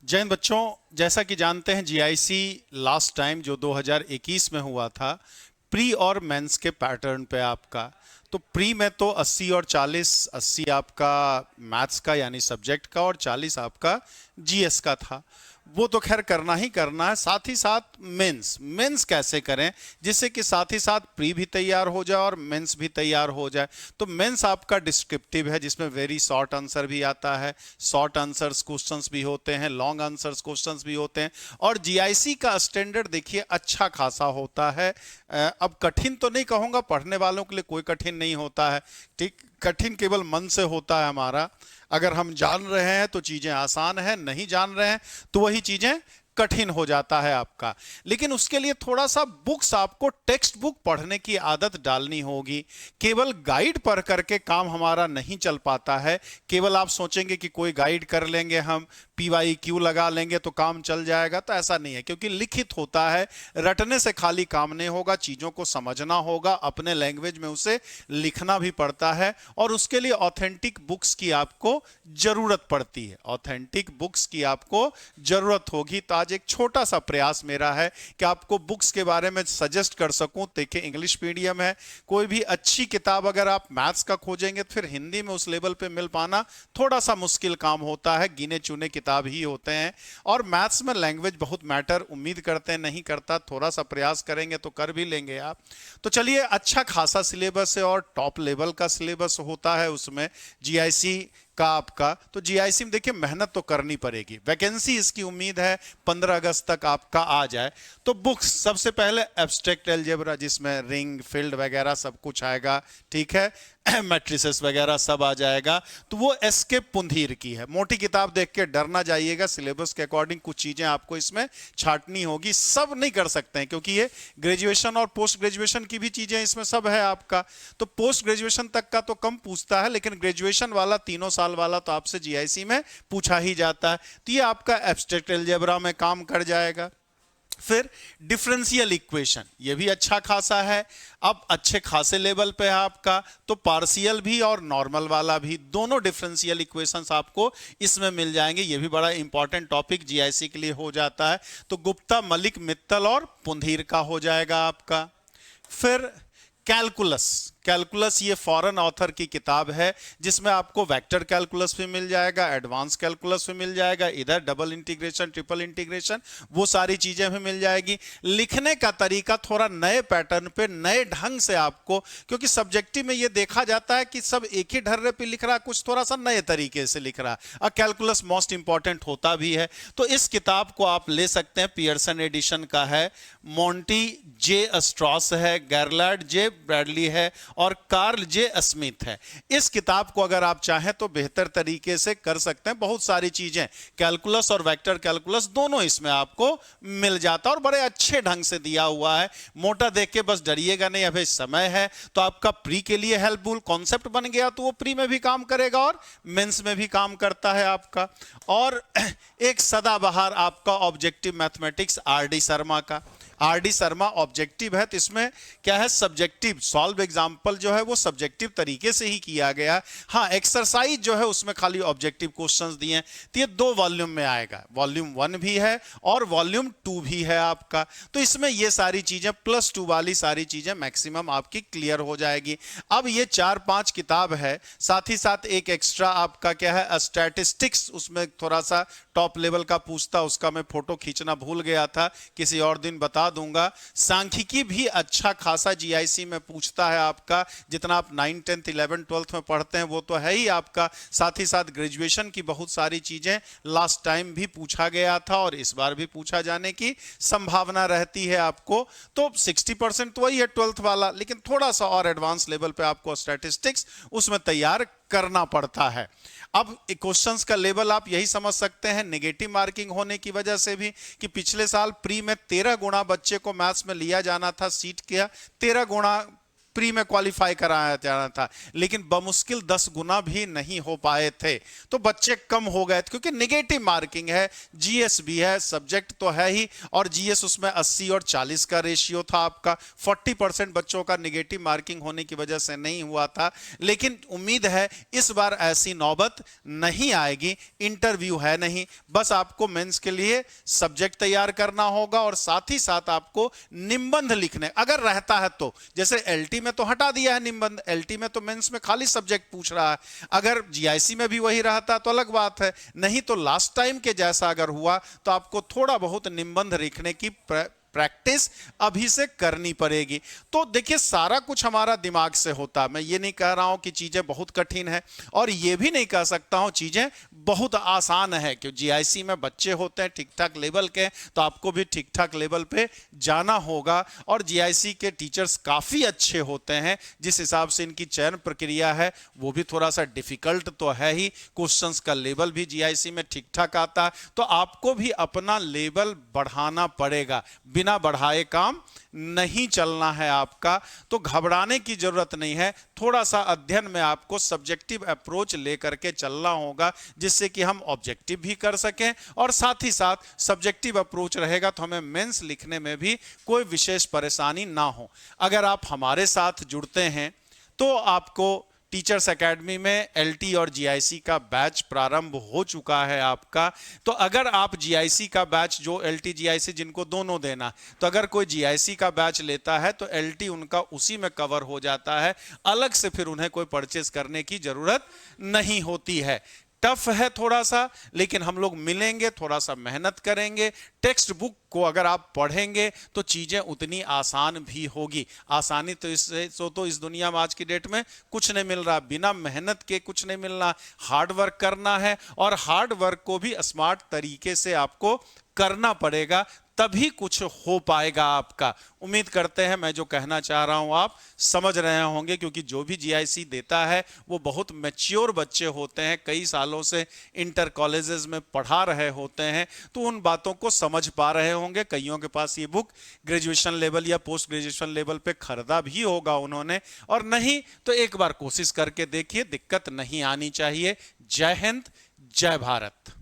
जय हिंद बच्चों। जैसा कि जानते हैं जीआईसी लास्ट टाइम जो 2021 में हुआ था, प्री और मेंस के पैटर्न पे आपका। तो प्री में तो 80 और 40, 80 आपका मैथ्स का यानी सब्जेक्ट का और 40 आपका जीएस का था। वो तो खैर करना ही करना है। साथ ही साथ मेंस मेंस कैसे करें जिससे कि साथ ही साथ प्री भी तैयार हो जाए और मेंस भी तैयार हो जाए। तो मेंस आपका डिस्क्रिप्टिव है जिसमें वेरी शॉर्ट आंसर भी आता है, शॉर्ट आंसर्स क्वेश्चंस भी होते हैं, लॉन्ग आंसर्स क्वेश्चंस भी होते हैं। और जीआईसी का स्टैंडर्ड देखिए अच्छा खासा होता है। अब कठिन तो नहीं कहूंगा, पढ़ने वालों के लिए कोई कठिन नहीं होता है। ठीक, कठिन केवल मन से होता है हमारा। अगर हम जान रहे हैं तो चीजें आसान है, नहीं जान रहे हैं तो वही चीजें कठिन हो जाता है आपका। लेकिन उसके लिए थोड़ा सा बुक्स, आपको टेक्स्ट बुक पढ़ने की आदत डालनी होगी। केवल गाइड पढ़ करके काम हमारा नहीं चल पाता है। केवल आप सोचेंगे कि कोई गाइड कर लेंगे, हम PYQ लगा लेंगे तो काम चल जाएगा, तो ऐसा नहीं है। क्योंकि लिखित होता है, रटने से खाली काम नहीं होगा, चीजों को समझना होगा, अपने लैंग्वेज में उसे लिखना भी पड़ता है। और उसके लिए ऑथेंटिक बुक्स की आपको जरूरत पड़ती है, ऑथेंटिक बुक्स की आपको जरूरत होगी। तो आज एक छोटा सा प्रयास मेरा है कि आपको बुक्स के बारे में सजेस्ट कर सकूं। देखिए, इंग्लिश मीडियम है, कोई भी अच्छी किताब अगर आप मैथ्स का खोजेंगे तो फिर हिंदी में उस लेवल पे मिल पाना थोड़ा सा मुश्किल काम होता है, गिने चुने किताब ही होते हैं। और मैथ्स में लैंग्वेज बहुत मैटर, उम्मीद करते हैं नहीं करता, थोड़ा सा प्रयास करेंगे तो कर भी लेंगे आप। तो चलिए, अच्छा खासा सिलेबस है और टॉप लेवल का सिलेबस होता है उसमें जीआईसी का आपका। तो जीआईसी में देखिए मेहनत तो करनी पड़ेगी। वैकेंसी इसकी उम्मीद है 15 अगस्त तक आपका आ जाए। तो बुक्स सबसे पहले एब्स्ट्रैक्ट अलजेब्रा जिसमें रिंग फील्ड वगैरह सब कुछ आएगा, ठीक है, मैट्रिसेस वगैरह सब आ जाएगा। तो वो एसके पुंधीर की है। मोटी किताब देख के डर ना जाइएगा, सिलेबस के अकॉर्डिंग कुछ चीजें आपको इसमें छाटनी होगी। सब नहीं कर सकते हैं क्योंकि ये ग्रेजुएशन और पोस्ट ग्रेजुएशन की भी चीजें इसमें सब है आपका। तो पोस्ट ग्रेजुएशन तक का तो कम पूछता है, लेकिन ग्रेजुएशन वाला 3 साल वाला तो आपसे जीआईसी में पूछा ही जाता है। तो ये आपका एब्स्ट्रैक्ट अलजेब्रा में काम कर जाएगा। फिर डिफरेंशियल इक्वेशन, ये भी अच्छा खासा है, अब अच्छे खासे लेवल पे है आपका। तो पार्शियल भी और नॉर्मल वाला भी, दोनों डिफरेंशियल इक्वेशंस आपको इसमें मिल जाएंगे। ये भी बड़ा इंपॉर्टेंट टॉपिक जीआईसी के लिए हो जाता है। तो गुप्ता, मलिक, मित्तल और पुंधीर का हो जाएगा आपका। फिर कैलकुलस, कैलकुलस ये फॉरेन ऑथर की किताब है जिसमें आपको वेक्टर कैलकुलस भी मिल जाएगा, एडवांस कैलकुलस भी मिल जाएगा, इधर डबल इंटीग्रेशन, ट्रिपल इंटीग्रेशन, वो सारी चीजें भी मिल जाएगी। लिखने का तरीका थोड़ा नए पैटर्न पे, नए ढंग से आपको, क्योंकि सब्जेक्टिव में ये देखा जाता है कि सब एक ही ढर्रे पे लिख रहा है, कुछ थोड़ा सा नए तरीके से लिख रहा है। और कैलकुलस मोस्ट इंपॉर्टेंट होता भी है। तो इस किताब को आप ले सकते हैं, पियर्सन एडिशन का है, मोंटी जे स्ट्रॉस है, गैरलार्ड जे ब्रैडली है और कार्ल जे स्मिथ है। इस किताब को अगर आप चाहें तो बेहतर तरीके से कर सकते हैं। बहुत सारी चीजें, कैलकुलस और वेक्टर कैलकुलस दोनों इसमें आपको मिल जाता है और बड़े अच्छे ढंग से दिया हुआ है। मोटा देख के बस डरिएगा नहीं, अभी समय है। तो आपका प्री के लिए हेल्पफुल कॉन्सेप्ट बन गया, तो वो प्री में भी काम करेगा और मेंस में भी काम करता है आपका। और एक सदाबहार आपका ऑब्जेक्टिव मैथमेटिक्स RD शर्मा का। RD शर्मा ऑब्जेक्टिव है, तो इसमें क्या है, सब्जेक्टिव सॉल्व एग्जाम्पल जो है वो सब्जेक्टिव तरीके से ही किया गया। हाँ, एक्सरसाइज जो है उसमें खाली ऑब्जेक्टिव क्वेश्चंस दिए हैं। तो ये 2 वॉल्यूम में आएगा, वॉल्यूम 1 भी है और वॉल्यूम 2 भी है आपका। तो इसमें ये सारी चीजें +2 वाली सारी चीजें मैक्सिमम आपकी क्लियर हो जाएगी। अब ये 4-5 किताब है, साथ ही साथ एक एक्स्ट्रा आपका क्या है, स्टैटिस्टिक्स, उसमें थोड़ा सा टॉप लेवल का पूछता, उसका मैं फोटो खींचना भूल गया था, किसी और दिन बता दूंगा। सांख्यिकी भी अच्छा खासा जीआईसी में पूछता है आपका, जितना आप 9, 10, 11, 12 में पढ़ते हैं वो तो है ही आपका। साथ ही साथ ग्रेजुएशन की बहुत सारी चीजें लास्ट टाइम भी पूछा गया था और इस बार भी पूछा जाने की संभावना रहती है आपको। तो 60% तो वही है 12th वाला, लेकिन थोड़ा सा और एडवांस लेवल पे आपको स्टैटिस्टिक्स उसमें तैयार करना पड़ता है। अब क्वेश्चंस का लेवल आप यही समझ सकते हैं, नेगेटिव मार्किंग होने की वजह से भी, कि पिछले साल प्री में 13 गुना बच्चे को मैथ्स में लिया जाना था, सीट किया 13 गुना प्री में क्वालिफाई कराया जाना था, लेकिन बमुश्किल 10 गुना भी नहीं हो पाए थे, तो बच्चे कम हो गए थे, क्योंकि नेगेटिव मार्किंग है, जीएस भी है, सब्जेक्ट तो है ही, और जीएस उसमें 80 और 40 का रेशियो था आपका, 40% बच्चों का नेगेटिव मार्किंग होने की वजह से नहीं हुआ था। लेकिन उम्मीद है इस बार ऐसी नौबत नहीं आएगी, इंटरव्यू है नहीं, बस आपको मेंस के लिए सब्जेक्ट तैयार करना होगा और साथ ही साथ आपको निबंध लिखने, अगर रहता है तो, जैसे एलटी में तो हटा दिया है निबंध, एलटी में तो मेंस में खाली सब्जेक्ट पूछ रहा है, अगर जीआईसी में भी वही रहता तो अलग बात है, नहीं तो लास्ट टाइम के जैसा अगर हुआ तो आपको थोड़ा बहुत निबंध लिखने की प्रैक्टिस अभी से करनी पड़ेगी। तो देखिए सारा कुछ हमारा दिमाग से होता है, मैं ये नहीं कह रहा हूं कि चीजें बहुत कठिन है, और ये भी नहीं कह सकता हूं चीजें बहुत आसान है, क्योंकि जीआईसी में बच्चे होते हैं ठीक ठाक लेवल के, तो आपको भी ठीक ठाक लेवल पे जाना होगा, और जीआईसी के टीचर्स काफी अच्छे होते हैं, जिस हिसाब से इनकी चयन प्रक्रिया है वो भी थोड़ा सा डिफिकल्ट तो है ही, क्वेश्चंस का लेवल भी जीआईसी में ठीक ठाक आता है, तो आपको भी अपना लेवल बढ़ाना पड़ेगा, बिना बढ़ाए काम नहीं चलना है आपका। तो घबराने की जरूरत नहीं है, थोड़ा सा अध्ययन में आपको सब्जेक्टिव अप्रोच लेकर के चलना होगा, जिससे कि हम ऑब्जेक्टिव भी कर सकें, और साथ ही साथ सब्जेक्टिव अप्रोच रहेगा तो हमें मेंस लिखने में भी कोई विशेष परेशानी ना हो। अगर आप हमारे साथ जुड़ते हैं तो आपको टीचर्स एकेडमी में एलटी और जीआईसी का बैच प्रारंभ हो चुका है आपका। तो अगर आप जीआईसी का बैच, जो एलटी जीआईसी जिनको दोनों देना, तो अगर कोई जीआईसी का बैच लेता है तो एलटी उनका उसी में कवर हो जाता है, अलग से फिर उन्हें कोई परचेज करने की जरूरत नहीं होती है। टफ है थोड़ा सा, लेकिन हम लोग मिलेंगे, थोड़ा सा मेहनत करेंगे, टेक्स्ट बुक को अगर आप पढ़ेंगे तो चीजें उतनी आसान भी होगी। आसानी तो इस दुनिया में आज की डेट में कुछ नहीं मिल रहा, बिना मेहनत के कुछ नहीं मिलना, हार्ड वर्क करना है, और हार्ड वर्क को भी स्मार्ट तरीके से आपको करना पड़ेगा, तभी कुछ हो पाएगा आपका। उम्मीद करते हैं मैं जो कहना चाह रहा हूं आप समझ रहे होंगे, क्योंकि जो भी जीआईसी देता है वो बहुत मैच्योर बच्चे होते हैं, कई सालों से इंटर कॉलेजेस में पढ़ा रहे होते हैं, तो उन बातों को समझ पा रहे होंगे। कईयों के पास ये बुक ग्रेजुएशन लेवल या पोस्ट ग्रेजुएशन लेवल पे खरीदा भी होगा उन्होंने, और नहीं तो एक बार कोशिश करके देखिए, दिक्कत नहीं आनी चाहिए। जय हिंद, जय भारत।